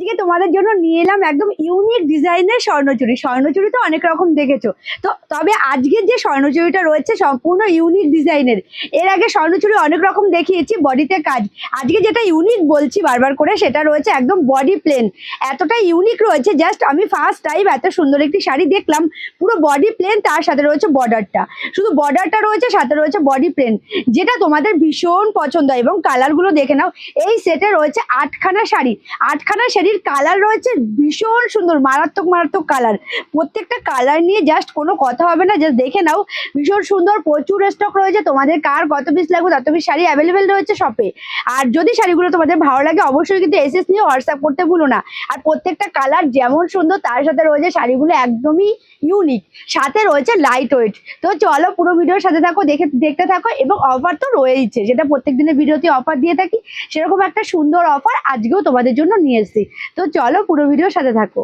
আজকে তোমাদের জন্য নিয়ে এলাম একদম ইউনিক ডিজাইনের স্বর্ণচুড়ি। স্বর্ণচুড়ি তো অনেক রকম দেখেছো, তো তবে আজকের যে স্বর্ণচুড়িটা রয়েছে সম্পূর্ণ ইউনিক ডিজাইনের। এর আগে স্বর্ণচুড়ি অনেক রকম দেখিয়েছি বডিতে কাজ, আজকে যেটা ইউনিক বলছি বারবার করে সেটা রয়েছে একদম বডি প্লেন। এতটা ইউনিক রয়েছে, জাস্ট আমি ফার্স্ট টাইম এত সুন্দর একটি শাড়ি দেখলাম পুরো বডি প্লেন, তার সাথে রয়েছে বর্ডারটা, শুধু বর্ডারটা রয়েছে, সাথে রয়েছে বডি প্লেন, যেটা তোমাদের ভীষণ পছন্দ। এবং কালারগুলো দেখে নাও, এই সেটে রয়েছে 8খানা শাড়ি, 8খানা শাড়ির কালার রয়েছে ভীষণ সুন্দর, মারাত্মক মারাত্মক কালার। প্রত্যেকটা কালার নিয়ে জাস্ট কোনো কথা হবে না, জাস্ট দেখে নাও, ভীষণ সুন্দর। প্রচুর স্টক রয়েছে, তোমাদের কার কত পিস লাগবে তত পিস শাড়ি অ্যাভেলেবেল রয়েছে শপে। আর যদি শাড়িগুলো তোমাদের ভালো লাগে অবশ্যই কিন্তু এসএস নিয়ে হোয়াটসঅ্যাপ করতে ভুলো না। আর প্রত্যেকটা কালার যেমন সুন্দর তার সাথে রয়েছে শাড়িগুলো একদমই ইউনিক, সাথে রয়েছে লাইট ওয়েট। তো চলো পুরো ভিডিওর সাথে থাকো, দেখতে থাকো। এবং অফার তো রয়েইছে, যেটা প্রত্যেক দিনের ভিডিওতে অফার দিয়ে থাকি, সেরকম একটা সুন্দর অফার আজকেও তোমাদের জন্য নিয়ে এসেছি। তো চলো পুরো ভিডিওর সাথে থাকো।